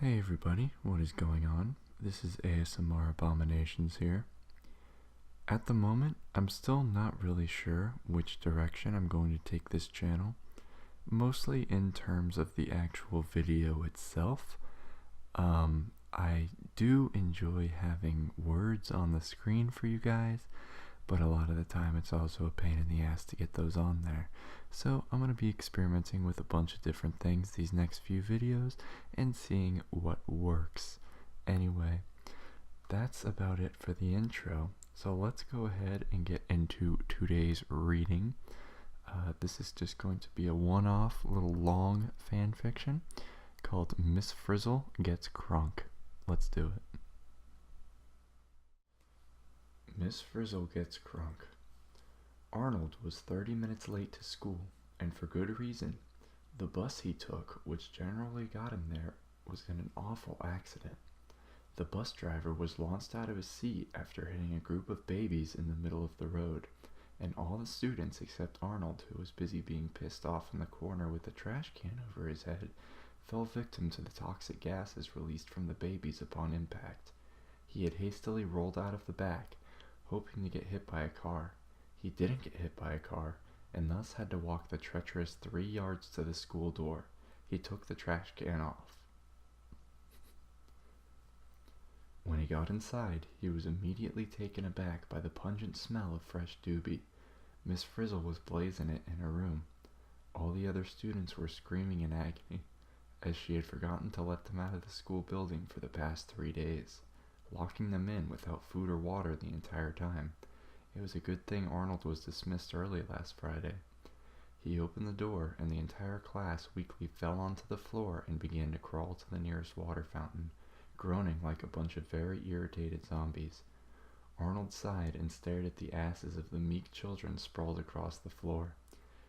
Hey everybody, what is going on? This is ASMR Abominations here. At the moment, I'm still not really sure which direction I'm going to take this channel, mostly in terms of the actual video itself. I do enjoy having words on the screen for you guys, but a lot of the time it's also a pain in the ass to get those on there. So I'm going to be experimenting with a bunch of different things these next few videos and seeing what works. Anyway, that's about it for the intro. So let's go ahead and get into today's reading. This is just going to be a one-off little long fan fiction called Miss Frizzle Gets Crunk. Let's do it. Miss Frizzle Gets Crunk. Arnold was 30 minutes late to school, and for good reason. The bus he took, which generally got him there, was in an awful accident. The bus driver was launched out of his seat after hitting a group of babies in the middle of the road, and all the students except Arnold, who was busy being pissed off in the corner with a trash can over his head, fell victim to the toxic gases released from the babies upon impact. He had hastily rolled out of the back, hoping to get hit by a car. He didn't get hit by a car, and thus had to walk the treacherous 3 yards to the school door. He took the trash can off. When he got inside, he was immediately taken aback by the pungent smell of fresh doobie. Miss Frizzle was blazing it in her room. All the other students were screaming in agony, as she had forgotten to let them out of the school building for the past 3 days, locking them in without food or water the entire time. It was a good thing Arnold was dismissed early last Friday. He opened the door, and the entire class weakly fell onto the floor and began to crawl to the nearest water fountain, groaning like a bunch of very irritated zombies. Arnold sighed and stared at the asses of the meek children sprawled across the floor.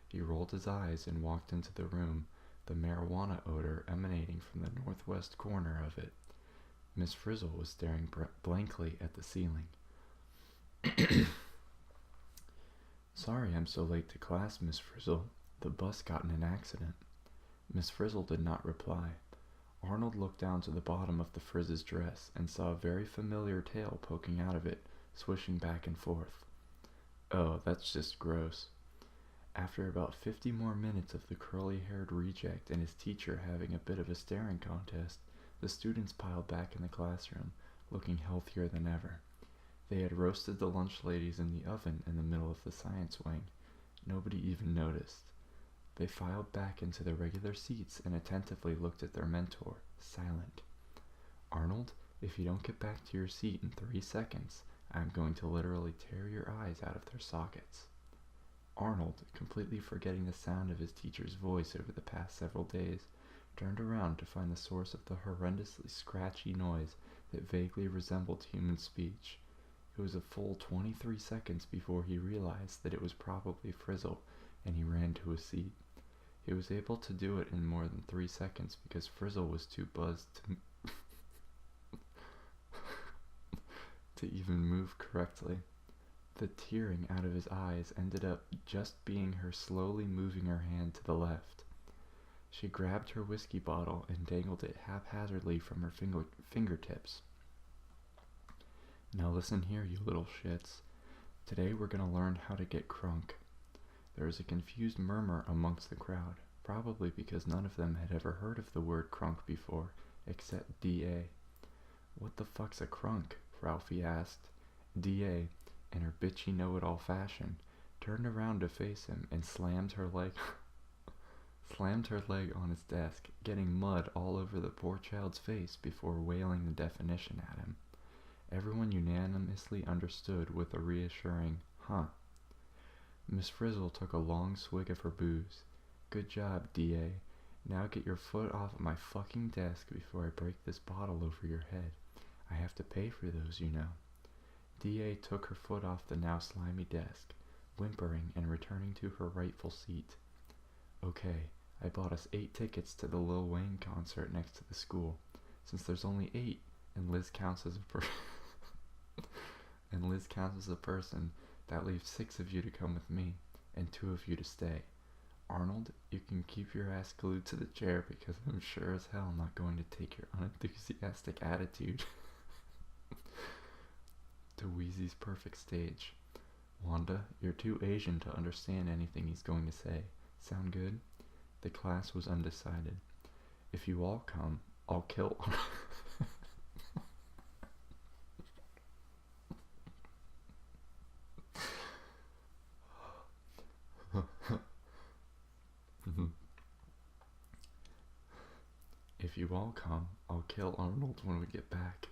He rolled his eyes and walked into the room, the marijuana odor emanating from the northwest corner of it. Miss Frizzle was staring blankly at the ceiling. Sorry I'm so late to class, Miss Frizzle. The bus got in an accident. Miss Frizzle did not reply. Arnold looked down to the bottom of the Frizz's dress and saw a very familiar tail poking out of it, swishing back and forth. Oh, that's just gross. After about 50 more minutes of the curly-haired reject and his teacher having a bit of a staring contest, the students piled back in the classroom, looking healthier than ever. They had roasted the lunch ladies in the oven in the middle of the science wing. Nobody even noticed. They filed back into their regular seats and attentively looked at their mentor, silent. Arnold, if you don't get back to your seat in 3 seconds, I'm going to literally tear your eyes out of their sockets. Arnold, completely forgetting the sound of his teacher's voice over the past several days, turned around to find the source of the horrendously scratchy noise that vaguely resembled human speech. It was a full 23 seconds before he realized that it was probably Frizzle, and he ran to his seat. He was able to do it in more than 3 seconds because Frizzle was too buzzed to even move correctly. The tearing out of his eyes ended up just being her slowly moving her hand to the left. She grabbed her whiskey bottle and dangled it haphazardly from her fingertips. Now listen here, you little shits. Today we're going to learn how to get crunk. There was a confused murmur amongst the crowd, probably because none of them had ever heard of the word crunk before, except D.A. What the fuck's a crunk? Ralphie asked. D.A., in her bitchy know-it-all fashion, turned around to face him and slammed her leg on his desk, getting mud all over the poor child's face before wailing the definition at him. Everyone unanimously understood with a reassuring, huh. Miss Frizzle took a long swig of her booze. Good job, D.A. Now get your foot off of my fucking desk before I break this bottle over your head. I have to pay for those, you know. D.A. took her foot off the now slimy desk, whimpering and returning to her rightful seat. Okay, I bought us 8 tickets to the Lil Wayne concert next to the school. Since there's only 8, and Liz counts as a person, that leaves 6 of you to come with me, and 2 of you to stay. Arnold, you can keep your ass glued to the chair because I'm sure as hell not going to take your unenthusiastic attitude to Wheezy's perfect stage. Wanda, you're too Asian to understand anything he's going to say. Sound good? The class was undecided. If you all come, I'll kill... If you all come, I'll kill Arnold when we get back.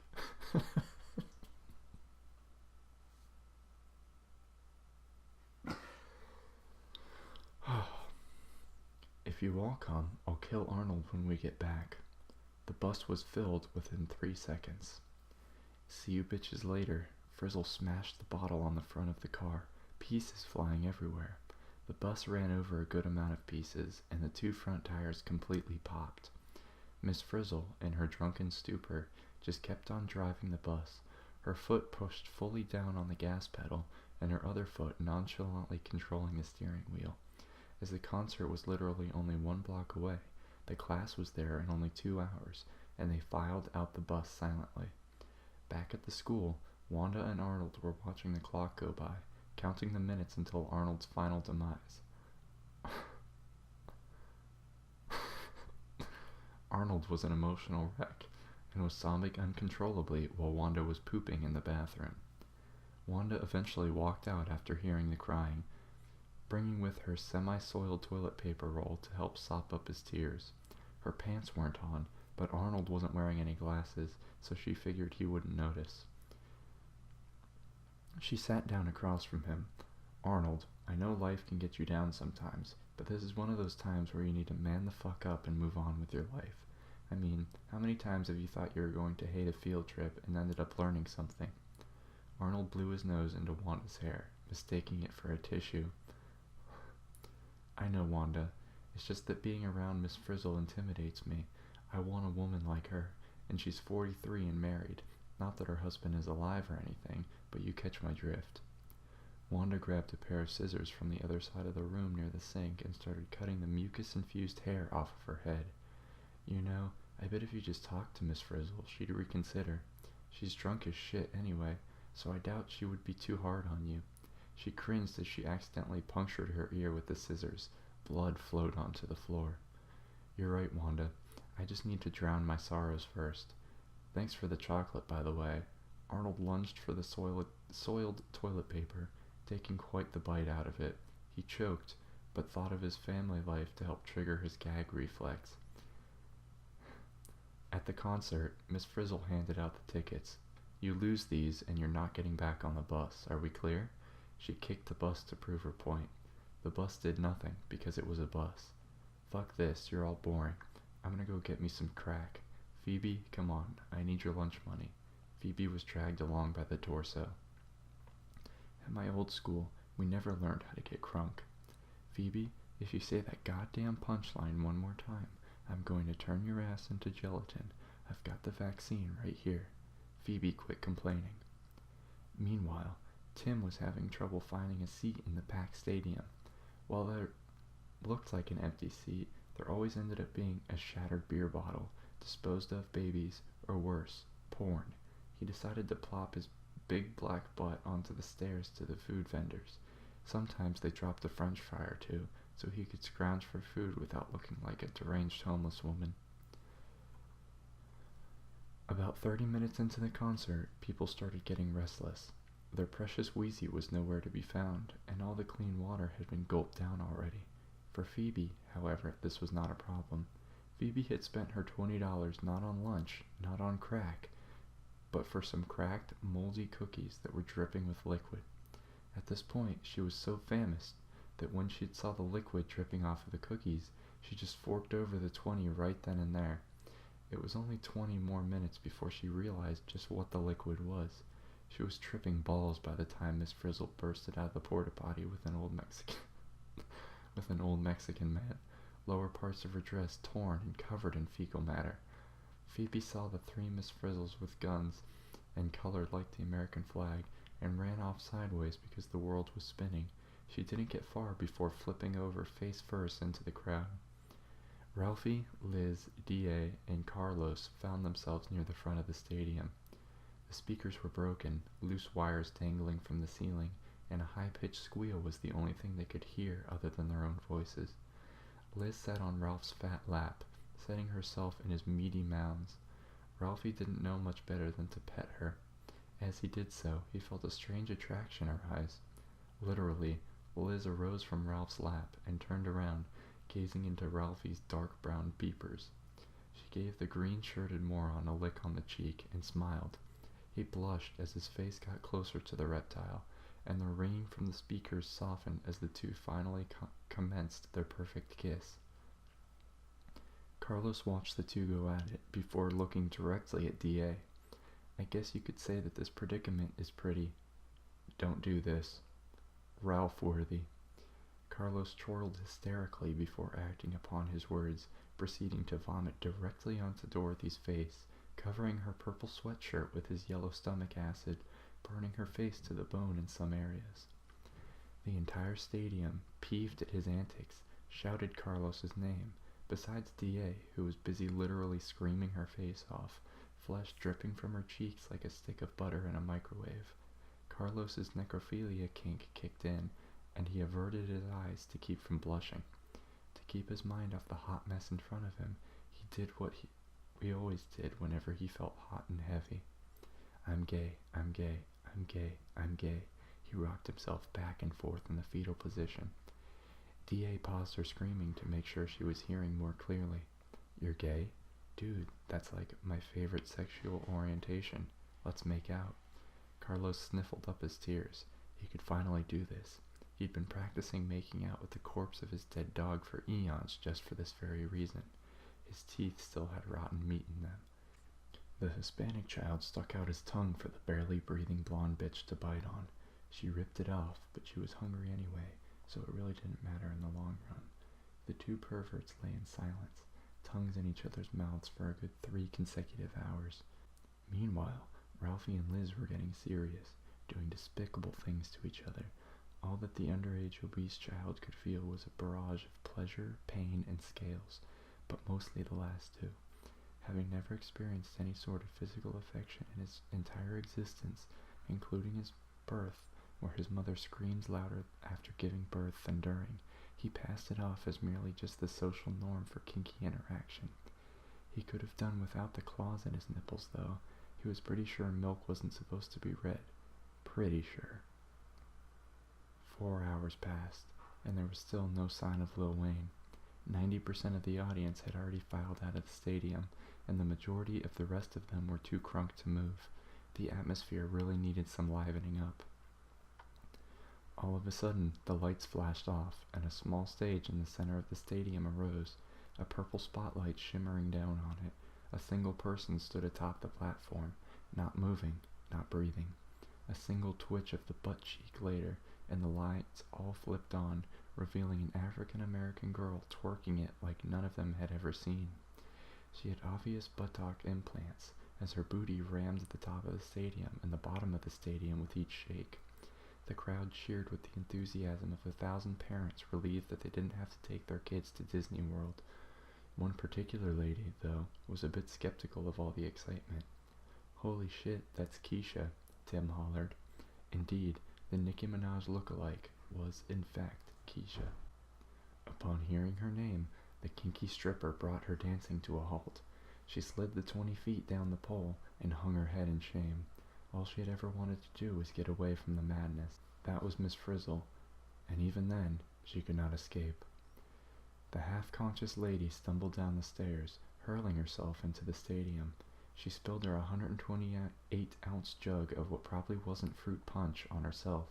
If you all come, I'll kill Arnold when we get back. The bus was filled within 3 seconds. See you bitches later. Frizzle smashed the bottle on the front of the car, pieces flying everywhere. The bus ran over a good amount of pieces, and the 2 front tires completely popped. Miss Frizzle, in her drunken stupor, just kept on driving the bus, her foot pushed fully down on the gas pedal, and her other foot nonchalantly controlling the steering wheel. As the concert was literally only 1 block away, the class was there in only 2 hours, and they filed out the bus silently. Back at the school, Wanda and Arnold were watching the clock go by, counting the minutes until Arnold's final demise. Arnold was an emotional wreck, and was sobbing uncontrollably while Wanda was pooping in the bathroom. Wanda eventually walked out after hearing the crying, bringing with her semi-soiled toilet paper roll to help sop up his tears. Her pants weren't on, but Arnold wasn't wearing any glasses, so she figured he wouldn't notice. She sat down across from him. Arnold, I know life can get you down sometimes, but this is one of those times where you need to man the fuck up and move on with your life. I mean, how many times have you thought you were going to hate a field trip and ended up learning something? Arnold blew his nose into Wanda's hair, mistaking it for a tissue. I know, Wanda. It's just that being around Miss Frizzle intimidates me. I want a woman like her, and she's 43 and married. Not that her husband is alive or anything, but you catch my drift. Wanda grabbed a pair of scissors from the other side of the room near the sink and started cutting the mucus-infused hair off of her head. You know, I bet if you just talked to Miss Frizzle, she'd reconsider. She's drunk as shit anyway, so I doubt she would be too hard on you. She cringed as she accidentally punctured her ear with the scissors. Blood flowed onto the floor. You're right, Wanda. I just need to drown my sorrows first. Thanks for the chocolate, by the way. Arnold lunged for the soiled toilet paper, taking quite the bite out of it. He choked, but thought of his family life to help trigger his gag reflex. At the concert, Miss Frizzle handed out the tickets. You lose these, and you're not getting back on the bus. Are we clear? She kicked the bus to prove her point. The bus did nothing, because it was a bus. Fuck this, you're all boring. I'm gonna go get me some crack. Phoebe, come on, I need your lunch money. Phoebe was dragged along by the torso. At my old school, we never learned how to get crunk. Phoebe, if you say that goddamn punchline one more time, I'm going to turn your ass into gelatin. I've got the vaccine right here. Phoebe quit complaining. Meanwhile, Tim was having trouble finding a seat in the packed stadium. While there looked like an empty seat, there always ended up being a shattered beer bottle, disposed of babies, or worse, porn. He decided to plop his big black butt onto the stairs to the food vendors. Sometimes they dropped a french fry or two, so he could scrounge for food without looking like a deranged homeless woman. About 30 minutes into the concert, people started getting restless. Their precious Wheezy was nowhere to be found, and all the clean water had been gulped down already. For Phoebe, however, this was not a problem. Phoebe had spent her $20 not on lunch, not on crack, but for some cracked, moldy cookies that were dripping with liquid. At this point, she was so famished that when she saw the liquid dripping off of the cookies, she just forked over the 20 right then and there. It was only 20 more minutes before she realized just what the liquid was. She was tripping balls by the time Miss Frizzle bursted out of the porta potty with an old Mexican man, lower parts of her dress torn and covered in fecal matter. Phoebe saw the 3 Miss Frizzles with guns and colored like the American flag, and ran off sideways because the world was spinning. She didn't get far before flipping over face first into the crowd. Ralphie, Liz, D.A., and Carlos found themselves near the front of the stadium. The speakers were broken, loose wires dangling from the ceiling, and a high-pitched squeal was the only thing they could hear other than their own voices. Liz sat on Ralph's fat lap, setting herself in his meaty mounds. Ralphie didn't know much better than to pet her. As he did so, he felt a strange attraction arise. Literally, Liz arose from Ralph's lap and turned around, gazing into Ralphie's dark brown beepers. She gave the green-shirted moron a lick on the cheek and smiled. He blushed as his face got closer to the reptile, and the ringing from the speakers softened as the two finally commenced their perfect kiss. Carlos watched the two go at it before looking directly at D.A. I guess you could say that this predicament is pretty, don't do this, Ralph-worthy. Carlos chortled hysterically before acting upon his words, proceeding to vomit directly onto Dorothy's face, covering her purple sweatshirt with his yellow stomach acid, burning her face to the bone in some areas. The entire stadium, peeved at his antics, shouted Carlos's name, besides D.A., who was busy literally screaming her face off, flesh dripping from her cheeks like a stick of butter in a microwave. Carlos's necrophilia kink kicked in, and he averted his eyes to keep from blushing. To keep his mind off the hot mess in front of him, he did what we always did whenever he felt hot and heavy. I'm gay, I'm gay, I'm gay, I'm gay. He rocked himself back and forth in the fetal position. D.A. paused her screaming to make sure she was hearing more clearly. You're gay? Dude, that's like my favorite sexual orientation. Let's make out. Carlos sniffled up his tears. He could finally do this. He'd been practicing making out with the corpse of his dead dog for eons just for this very reason. His teeth still had rotten meat in them. The Hispanic child stuck out his tongue for the barely breathing blonde bitch to bite on. She ripped it off, but she was hungry anyway, so it really didn't matter in the long run. The two perverts lay in silence, tongues in each other's mouths for a good 3 consecutive hours. Meanwhile, Ralphie and Liz were getting serious, doing despicable things to each other. All that the underage obese child could feel was a barrage of pleasure, pain, and scales, but mostly the last two. Having never experienced any sort of physical affection in his entire existence, including his birth, where his mother screams louder after giving birth than during, he passed it off as merely just the social norm for kinky interaction. He could have done without the claws in his nipples, though. He was pretty sure milk wasn't supposed to be red. Pretty sure. 4 hours passed, and there was still no sign of Lil Wayne. 90% of the audience had already filed out of the stadium, and the majority of the rest of them were too crunk to move. The atmosphere really needed some livening up. All of a sudden, the lights flashed off, and a small stage in the center of the stadium arose, a purple spotlight shimmering down on it. A single person stood atop the platform, not moving, not breathing. A single twitch of the butt cheek later, and the lights all flipped on, revealing an African-American girl twerking it like none of them had ever seen. She had obvious buttock implants, as her booty rammed the top of the stadium and the bottom of the stadium with each shake. The crowd cheered with the enthusiasm of 1,000 parents relieved that they didn't have to take their kids to Disney World. One particular lady, though, was a bit skeptical of all the excitement. "Holy shit, that's Keisha," Tim hollered. Indeed, the Nicki Minaj look-alike was, in fact, Keisha. Upon hearing her name, the kinky stripper brought her dancing to a halt. She slid the 20 feet down the pole and hung her head in shame. All she had ever wanted to do was get away from the madness. That was Miss Frizzle, and even then, she could not escape. The half-conscious lady stumbled down the stairs, hurling herself into the stadium. She spilled her 128-ounce jug of what probably wasn't fruit punch on herself,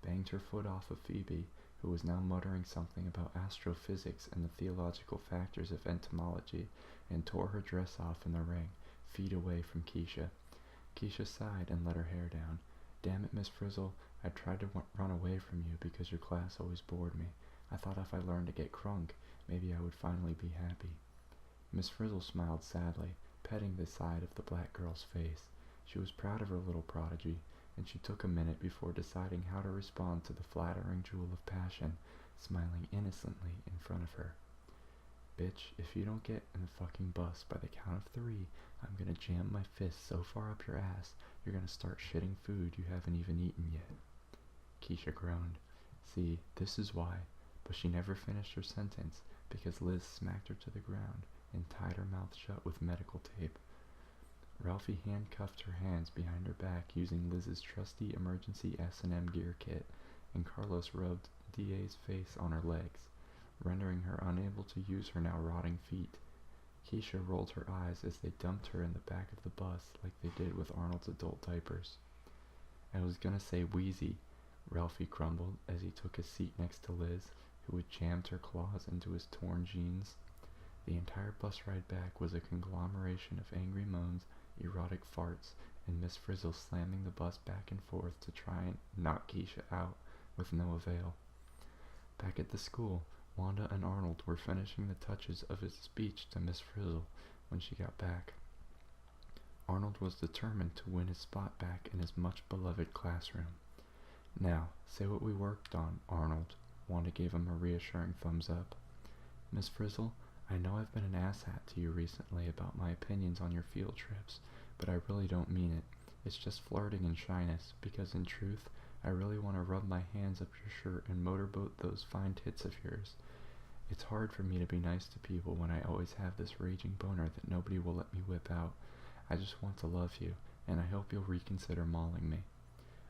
banged her foot off of Phoebe, who was now muttering something about astrophysics and the theological factors of entomology, and tore her dress off in the ring, feet away from Keisha. Keisha sighed and let her hair down. "Damn it, Miss Frizzle, I tried to run away from you because your class always bored me. I thought if I learned to get crunk, maybe I would finally be happy." Miss Frizzle smiled sadly, petting the side of the black girl's face. She was proud of her little prodigy, and she took a minute before deciding how to respond to the flattering jewel of passion smiling innocently in front of her. Bitch, if you don't get in the fucking bus by the count of 3, I'm gonna jam my fist so far up your ass, you're gonna start shitting food you haven't even eaten yet. Keisha groaned. See, this is why, but she never finished her sentence because Liz smacked her to the ground and tied her mouth shut with medical tape. Ralphie handcuffed her hands behind her back using Liz's trusty emergency S&M gear kit, and Carlos rubbed DA's face on her legs, rendering her unable to use her now rotting feet. Keisha rolled her eyes as they dumped her in the back of the bus like they did with Arnold's adult diapers. I was gonna say wheezy, Ralphie grumbled as he took his seat next to Liz, who had jammed her claws into his torn jeans. The entire bus ride back was a conglomeration of angry moans, erotic farts, and Miss Frizzle slamming the bus back and forth to try and knock Keisha out, with no avail. Back at the school, Wanda and Arnold were finishing the touches of his speech to Miss Frizzle when she got back. Arnold was determined to win his spot back in his much-beloved classroom. Now, say what we worked on, Arnold. Wanda gave him a reassuring thumbs up. Miss Frizzle, I know I've been an asshat to you recently about my opinions on your field trips, but I really don't mean it. It's just flirting and shyness, because in truth, I really want to rub my hands up your shirt and motorboat those fine tits of yours. It's hard for me to be nice to people when I always have this raging boner that nobody will let me whip out. I just want to love you, and I hope you'll reconsider mauling me.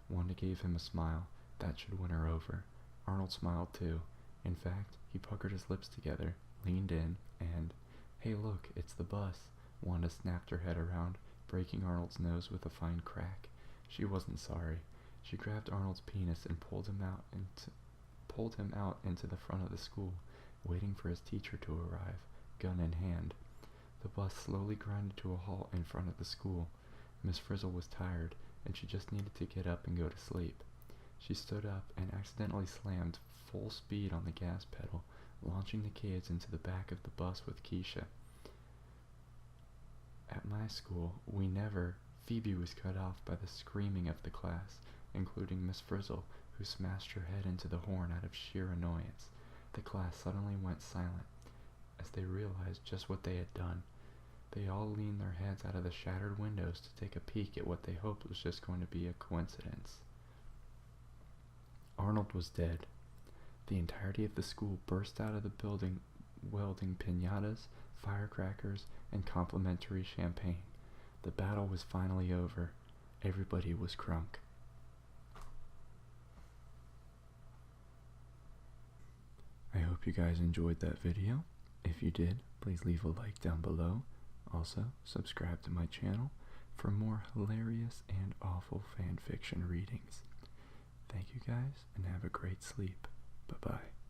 Wanda gave him a smile. That should win her over. Arnold smiled too. In fact, he puckered his lips together, leaned in, and, hey look, it's the bus. Wanda snapped her head around, breaking Arnold's nose with a fine crack. She wasn't sorry. She grabbed Arnold's penis and pulled him out into the front of the school, waiting for his teacher to arrive, gun in hand. The bus slowly grinded to a halt in front of the school. Miss Frizzle was tired, and she just needed to get up and go to sleep. She stood up and accidentally slammed full speed on the gas pedal, launching the kids into the back of the bus with Keisha. At my school, Phoebe was cut off by the screaming of the class, including Miss Frizzle, who smashed her head into the horn out of sheer annoyance. The class suddenly went silent, as they realized just what they had done. They all leaned their heads out of the shattered windows to take a peek at what they hoped was just going to be a coincidence. Arnold was dead. The entirety of the school burst out of the building, welding piñatas, firecrackers, and complimentary champagne. The battle was finally over. Everybody was crunk. I hope you guys enjoyed that video. If you did, please leave a like down below. Also, subscribe to my channel for more hilarious and awful fanfiction readings. Thank you guys, and have a great sleep. Bye-bye.